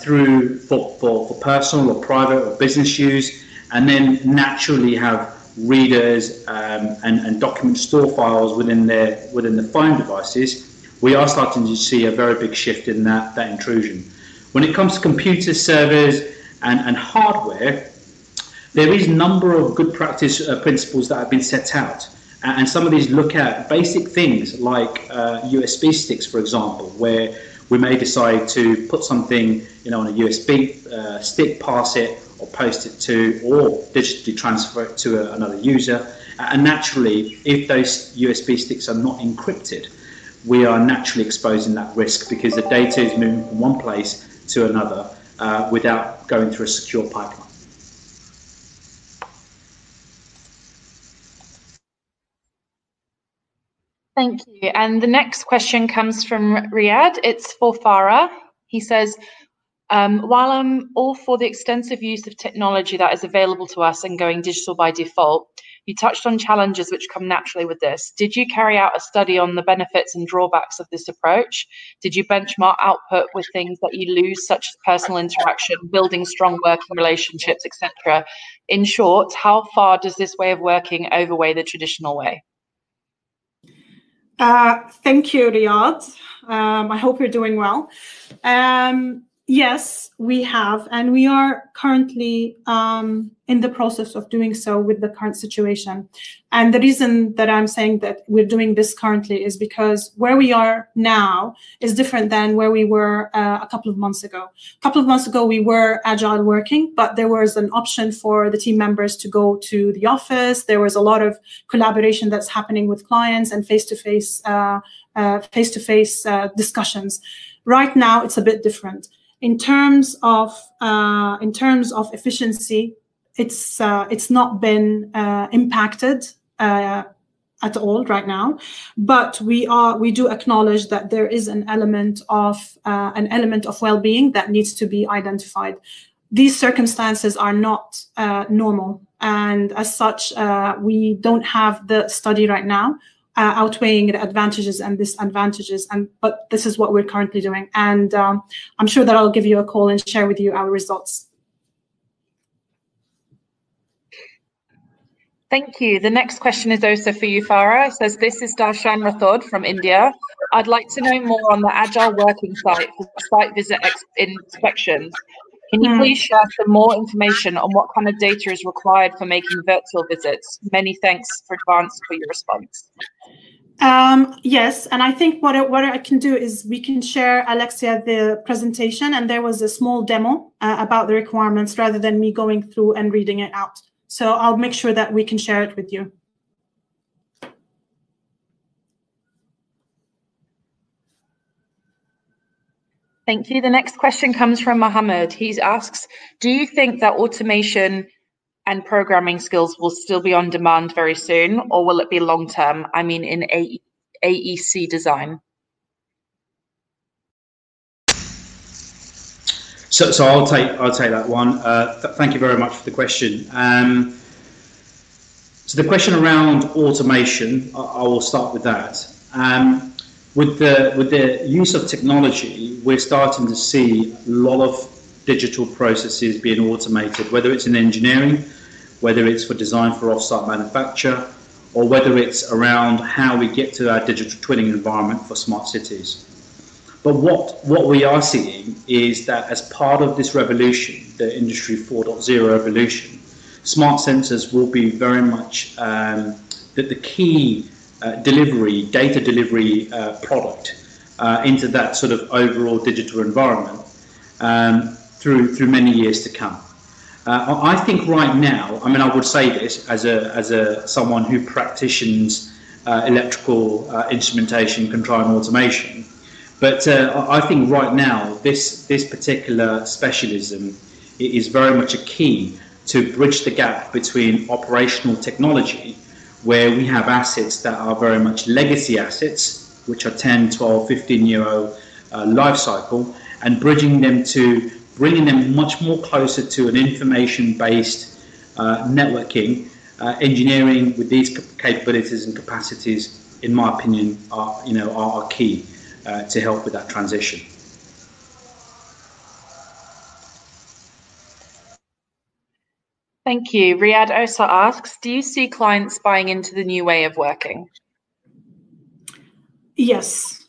through for personal or private or business use, and then naturally have readers and document store files within the phone devices, we are starting to see a very big shift in that intrusion. When it comes to computer servers and hardware, there is a number of good practice principles that have been set out, and some of these look at basic things like USB sticks, for example, where we may decide to put something, on a USB stick, pass it or post it to, or digitally transfer it to another user. And naturally, if those USB sticks are not encrypted, we are naturally exposing that risk, because the data is moving from one place to another without going through a secure pipeline. Thank you. And the next question comes from Riyadh. It's for Farah. He says, while I'm all for the extensive use of technology that is available to us and going digital by default, you touched on challenges which come naturally with this. Did you carry out a study on the benefits and drawbacks of this approach? Did you benchmark output with things that you lose, such as personal interaction, building strong working relationships, etc.? In short, how far does this way of working overweigh the traditional way? Thank you, Riyadh. I hope you're doing well. Yes, we have, and we are currently in the process of doing so with the current situation. And the reason that I'm saying that we're doing this currently is because where we are now is different than where we were a couple of months ago. A couple of months ago, we were agile working, but there was an option for the team members to go to the office. There was a lot of collaboration that's happening with clients and face-to-face discussions. Right now, it's a bit different. In terms of efficiency, it's not been impacted at all right now, but we do acknowledge that there is an element of well-being that needs to be identified. These circumstances are not normal, and as such, we don't have the study right now outweighing the advantages and disadvantages, but this is what we're currently doing, and I'm sure that I'll give you a call and share with you our results. Thank you. The next question is also for you, Farah. It says, this is Darshan Rathod from India. I'd like to know more on the agile working site for site visit inspections. Can you please share some more information on what kind of data is required for making virtual visits? Many thanks for advance for your response. Yes, and I think what I can do is we can share, Alexia, the presentation, and there was a small demo about the requirements rather than me going through and reading it out. So I'll make sure that we can share it with you. Thank you. The next question comes from Mohammed. He asks, do you think that automation and programming skills will still be on demand very soon, or will it be long term? I mean, in AEC design. So I'll take that one. Thank you very much for the question. So the question around automation, I will start with that. With the use of technology, we're starting to see a lot of digital processes being automated, whether it's in engineering, whether it's for design for off-site manufacture, or whether it's around how we get to our digital twinning environment for smart cities. But what we are seeing is that as part of this revolution, the Industry 4.0 revolution, smart sensors will be very much the key data delivery product into that sort of overall digital environment through many years to come. I think right now, I mean, I would say this as someone who practices electrical instrumentation, control and automation, but I think right now this particular specialism is very much a key to bridge the gap between operational technology, where we have assets that are very much legacy assets, which are 10, 12, 15-year life cycle, and bridging them to bringing them much more closer to an information-based networking, engineering with these capabilities and capacities, in my opinion, are key to help with that transition. Thank you. Riyad Osa asks, do you see clients buying into the new way of working? Yes.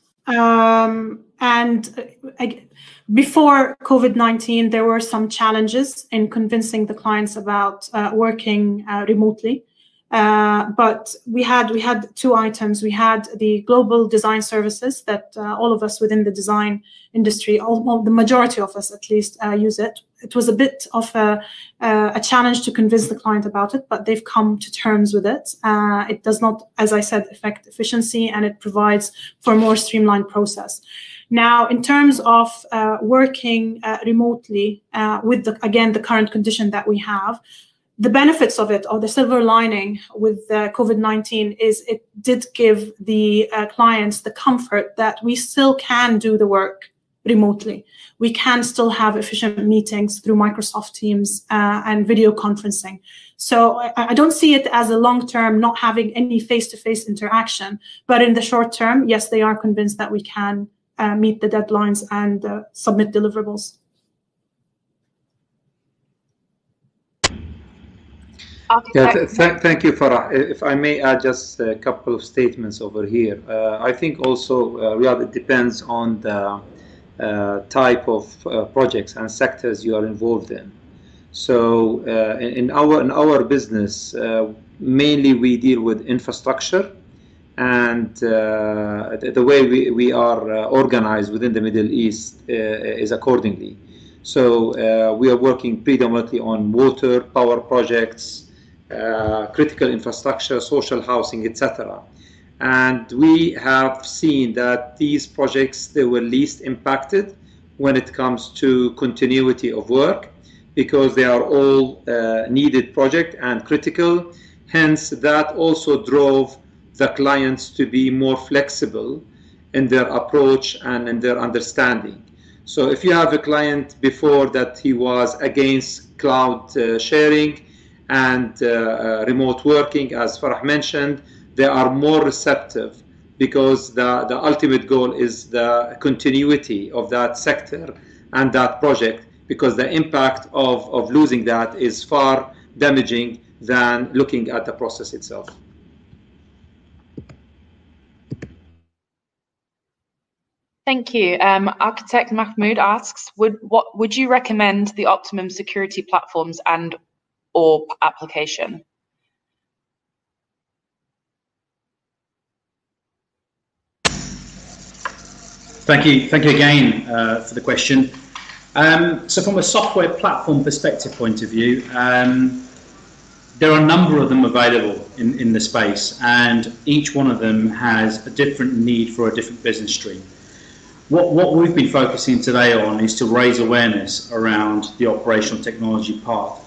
Before COVID-19, there were some challenges in convincing the clients about working remotely. But we had two items. We had the global design services that all of us within the design industry, the majority of us at least, use it. It was a bit of a challenge to convince the client about it, but they've come to terms with it. It does not, as I said, affect efficiency, and it provides for a more streamlined process. Now, in terms of working remotely with, again, the current condition that we have, the benefits of it, or the silver lining with COVID-19, is it did give the clients the comfort that we still can do the work remotely. We can still have efficient meetings through Microsoft Teams and video conferencing. So I don't see it as a long-term not having any face-to-face interaction, but in the short term, yes, they are convinced that we can meet the deadlines and submit deliverables. Yeah, thank you, Farah. If I may add just a couple of statements over here. I think also, Riyad, it depends on the type of projects and sectors you are involved in. So in our business, mainly we deal with infrastructure, and the way we are organized within the Middle East is accordingly. So we are working predominantly on water, power projects, critical infrastructure, social housing, etc. And we have seen that these projects, they were least impacted when it comes to continuity of work, because they are all needed project and critical. Hence, that also drove the clients to be more flexible in their approach and in their understanding. So if you have a client before that he was against cloud sharing and remote working, as Farah mentioned, they are more receptive, because the ultimate goal is the continuity of that sector and that project, because the impact of losing that is far damaging than looking at the process itself. Thank you. Architect Mahmoud asks, would you recommend the optimum security platforms and or application? Thank you again for the question. So from a software platform perspective point of view, there are a number of them available in the space, and each one of them has a different need for a different business stream. What we've been focusing today on is to raise awareness around the operational technology part.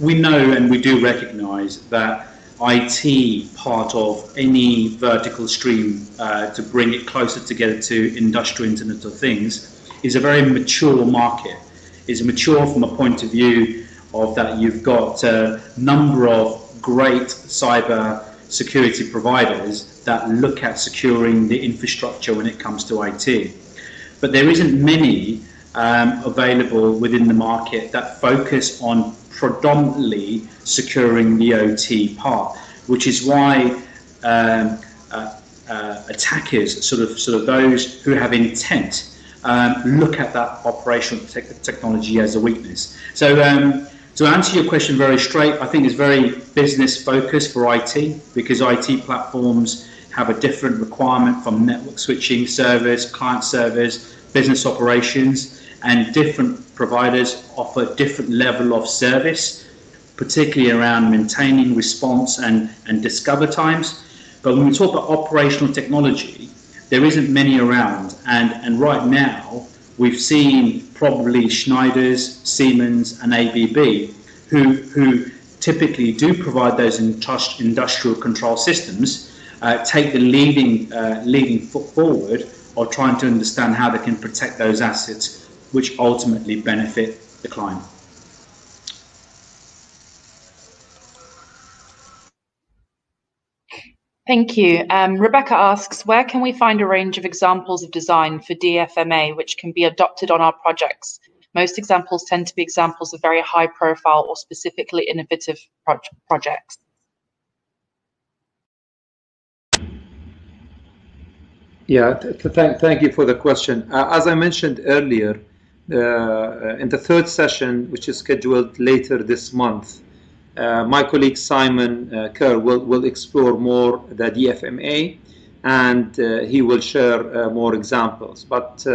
We know and we do recognise that IT, part of any vertical stream to bring it closer together to industrial Internet of Things, is a very mature market. It's mature from a point of view of that you've got a number of great cyber security providers that look at securing the infrastructure when it comes to IT. But there isn't many available within the market that focus on predominantly securing the OT part, which is why attackers, sort of those who have intent, look at that operational technology as a weakness. So to answer your question very straight, I think it's very business focused for IT, because IT platforms have a different requirement from network switching, service, client service, business operations, and different providers offer different level of service, particularly around maintaining response and discover times. But when we talk about operational technology, there isn't many around, and right now we've seen probably Schneider's, Siemens and ABB who typically do provide those industrial control systems, take the leading foot forward of trying to understand how they can protect those assets, which ultimately benefit the client. Thank you. Rebecca asks, where can we find a range of examples of design for DFMA which can be adopted on our projects? Most examples tend to be examples of very high profile or specifically innovative projects. Yeah, thank you for the question. As I mentioned earlier, in the third session, which is scheduled later this month, my colleague Simon Kerr will explore more the DFMA, and he will share more examples. But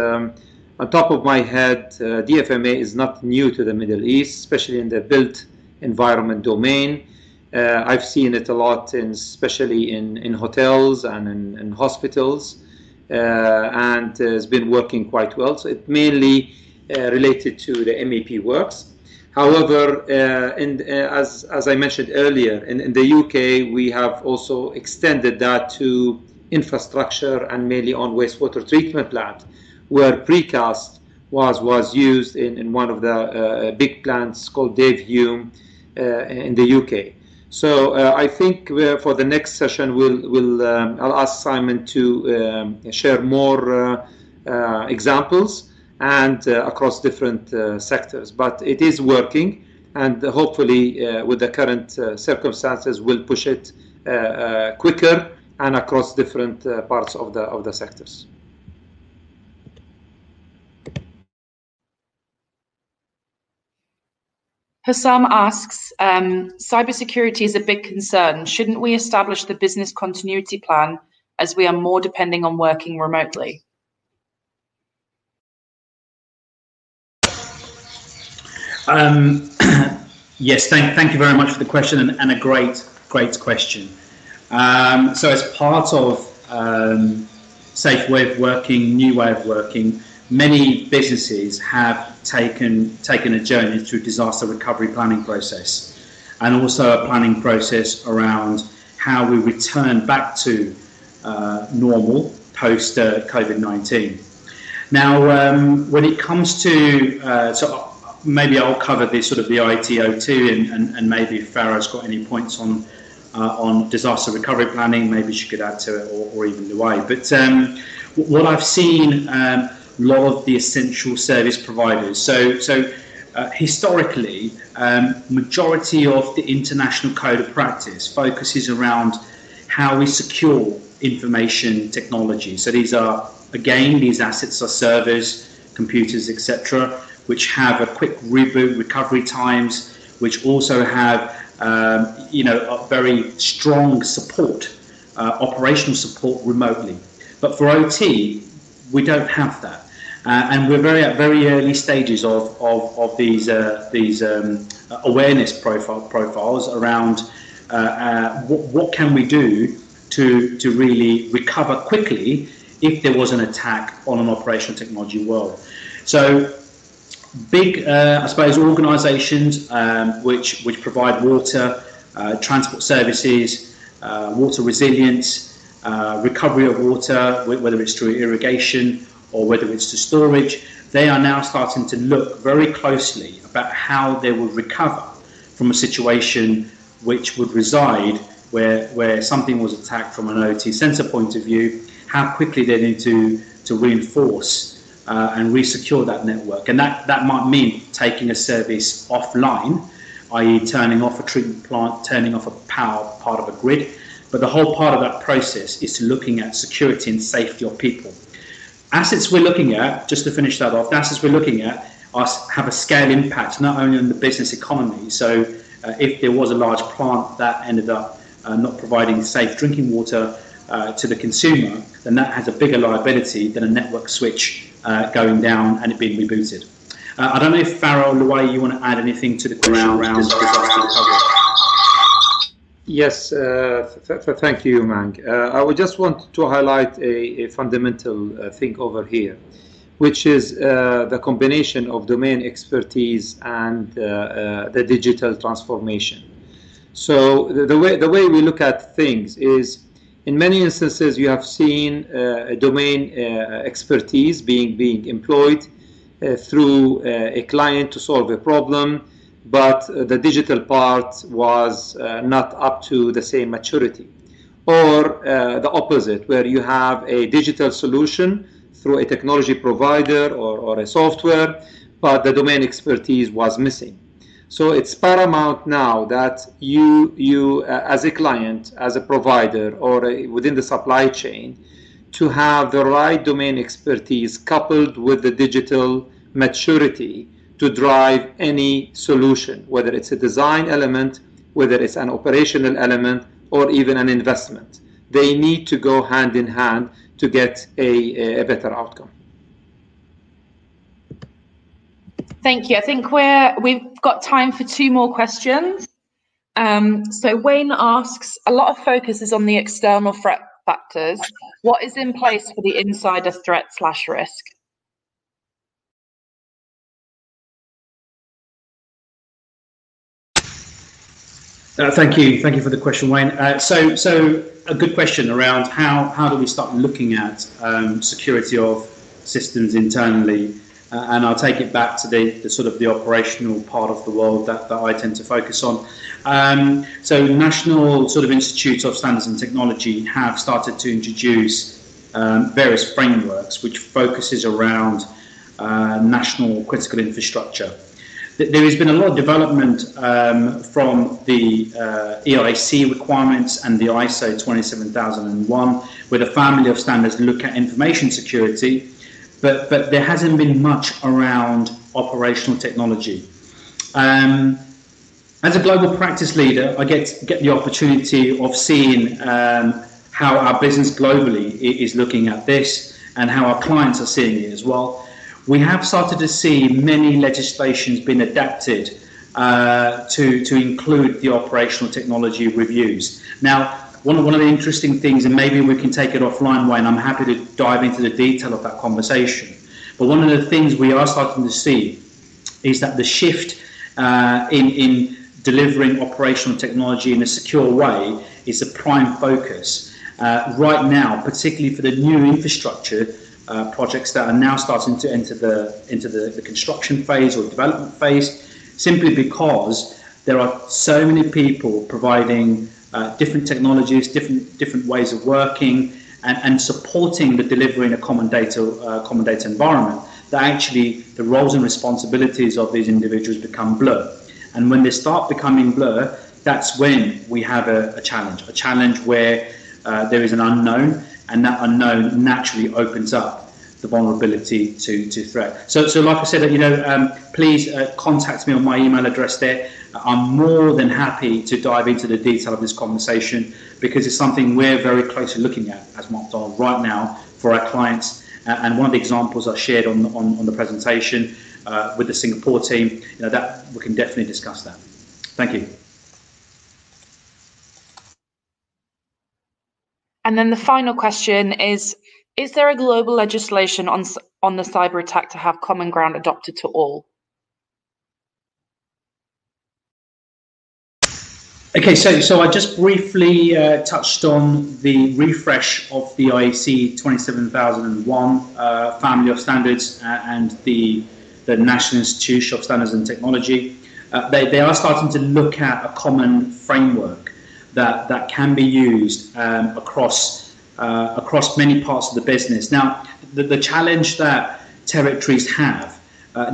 on top of my head, DFMA is not new to the Middle East, especially in the built environment domain. I've seen it a lot, especially in hotels and in hospitals, and has been working quite well. So it mainly related to the MEP works. However, as I mentioned earlier, in the UK, we have also extended that to infrastructure and mainly on wastewater treatment plant, where precast was used in one of the big plants called Dave Hume in the UK. So I think for the next session, I'll ask Simon to share more examples and across different sectors. But it is working, and hopefully with the current circumstances, we'll push it quicker and across different parts of the sectors. Hussam asks, cybersecurity is a big concern. Shouldn't we establish the business continuity plan as we are more depending on working remotely? Yes, thank you very much for the question, and a great question. So as part of safe way of working, new way of working, many businesses have taken a journey through disaster recovery planning process, and also a planning process around how we return back to normal post COVID-19. Now, when it comes to so maybe I'll cover this sort of the ITO2, and maybe if Farah's got any points on disaster recovery planning, maybe she could add to it, or even Luai. But what I've seen, a lot of the essential service providers. So historically, majority of the international code of practice focuses around how we secure information technology. So these assets are servers, computers, etc., which have a quick reboot recovery times, which also have a very strong support, operational support remotely. But for OT, we don't have that, and we're at very early stages of these awareness profiles around what can we do to really recover quickly if there was an attack on an operational technology world. So big, I suppose, organisations which provide water, transport services, water resilience, recovery of water, whether it's through irrigation or whether it's to storage, they are now starting to look very closely about how they will recover from a situation which would reside where something was attacked from an OT sensor point of view, how quickly they need to reinforce and re-secure that network. And that might mean taking a service offline, i.e. turning off a treatment plant, turning off a power part of a grid. But the whole part of that process is to looking at security and safety of people. Assets we're looking at, just to finish that off, the assets we're looking at have a scale impact not only on the business economy. So if there was a large plant that ended up not providing safe drinking water to the consumer, then that has a bigger liability than a network switch going down and it being rebooted. I don't know if Farah or Luai, you want to add anything to the question around disaster recovery? Yes, thank you, Umang. I would just want to highlight a fundamental thing over here. which is the combination of domain expertise and the digital transformation. So the way we look at things is, in many instances, you have seen domain expertise being employed through a client to solve a problem, but the digital part was not up to the same maturity. Or the opposite, where you have a digital solution through a technology provider or a software, but the domain expertise was missing. So it's paramount now that you as a client, as a provider, or within the supply chain, to have the right domain expertise coupled with the digital maturity to drive any solution, whether it's a design element, whether it's an operational element, or even an investment. They need to go hand in hand to get a better outcome. Thank you. I think we've got time for 2 more questions. So Wayne asks, a lot of focus is on the external threat factors. What is in place for the insider threat/risk? Thank you for the question, Wayne. So a good question around how do we start looking at security of systems internally, and I'll take it back to the sort of the operational part of the world that I tend to focus on. So national sort of institutes of standards and technology have started to introduce various frameworks which focuses around national critical infrastructure. There has been a lot of development from the EIC requirements and the ISO 27001, where the family of standards look at information security, but there hasn't been much around operational technology. As a global practice leader, I get the opportunity of seeing how our business globally is looking at this and how our clients are seeing it as well. We have started to see many legislations being adapted to include the operational technology reviews. Now, one of the interesting things, and maybe we can take it offline, Wayne, I'm happy to dive into the detail of that conversation. But one of the things we are starting to see is that the shift in delivering operational technology in a secure way is a prime focus right now, particularly for the new infrastructure projects that are now starting to enter the construction phase or development phase, simply because there are so many people providing different technologies, different ways of working, and supporting the delivery in a common data environment, that actually the roles and responsibilities of these individuals become blur. And when they start becoming blur, that's when we have a challenge where there is an unknown, and that unknown naturally opens up the vulnerability to threat. So like I said, please contact me on my email address there. I'm more than happy to dive into the detail of this conversation, because it's something we're very closely looking at as Mott MacDonald right now for our clients. And one of the examples I shared on the presentation with the Singapore team, that we can definitely discuss that. Thank you. And then the final question is there a global legislation on the cyber attack to have common ground adopted to all? Okay, so I just briefly touched on the refresh of the IEC 27001 family of standards and the National Institute of Standards and Technology. They are starting to look at a common framework that can be used across many parts of the business. Now, the challenge that territories have,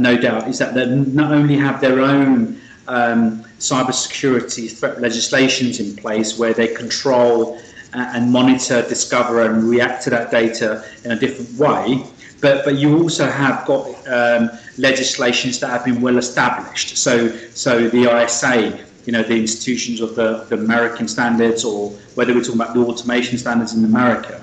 no doubt, is that they not only have their own cybersecurity threat legislations in place where they control and monitor, discover and react to that data in a different way, but you also have got legislations that have been well established. So the ISA, the institutions of the American standards, or whether we're talking about the automation standards in America.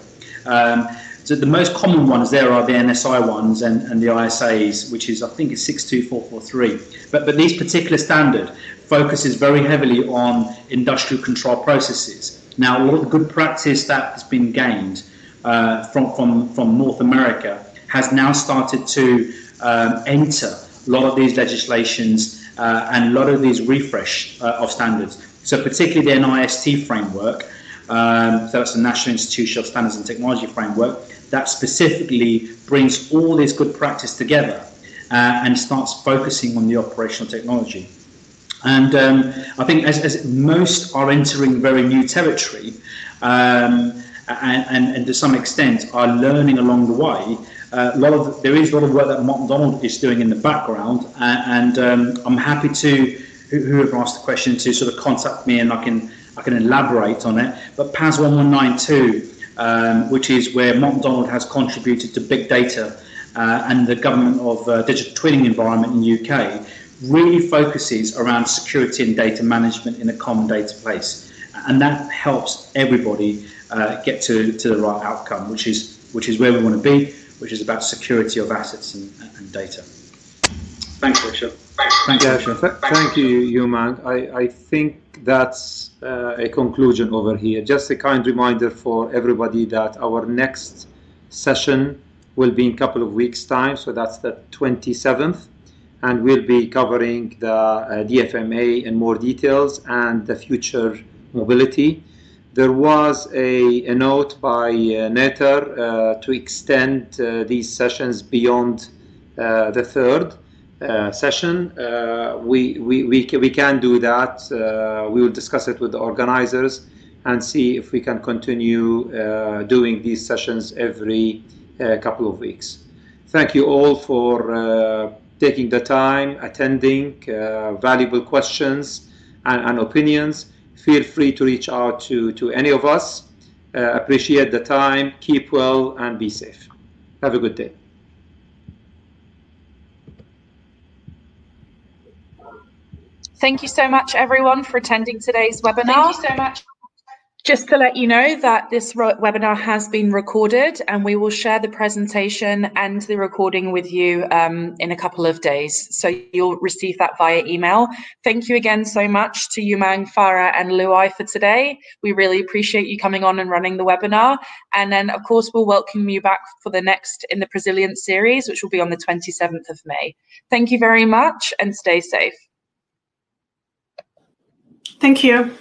So the most common ones there are the NSI ones and the ISAs, which is, I think, is 62443. But these particular standard focuses very heavily on industrial control processes. Now, a lot of good practice that has been gained from North America has now started to enter a lot of these legislations and a lot of these refresh of standards. So particularly the NIST framework, so that's the National Institute of Standards and Technology framework, that specifically brings all this good practice together and starts focusing on the operational technology. And I think as most are entering very new territory, and to some extent are learning along the way, there is a lot of work that Mott MacDonald is doing in the background, and I'm happy to, whoever asked the question, to sort of contact me and I can elaborate on it. But PAS 1192, which is where Mott MacDonald has contributed to big data and the government of digital twinning environment in the UK, really focuses around security and data management in a common data place, and that helps everybody get to the right outcome, which is where we want to be, which is about security of assets and data. Thanks, Richard. Thank you, Umang. I think that's a conclusion over here. Just a kind reminder for everybody that our next session will be in a couple of weeks' time, so that's the 27th, and we'll be covering the DFMA in more details and the future mobility. There was a note by Nether to extend these sessions beyond the third session. We can do that. We will discuss it with the organizers and see if we can continue doing these sessions every couple of weeks. Thank you all for taking the time, attending, valuable questions and opinions. Feel free to reach out to any of us. Appreciate the time. Keep well and be safe. Have a good day. Thank you so much, everyone, for attending today's webinar. Thank you so much. Just to let you know that this webinar has been recorded, and we will share the presentation and the recording with you in a couple of days. So you'll receive that via email. Thank you again so much to Umang, Farah and Luai for today. We really appreciate you coming on and running the webinar. And then, of course, we'll welcome you back for the next in the Prosilience series, which will be on the 27th of May. Thank you very much and stay safe. Thank you.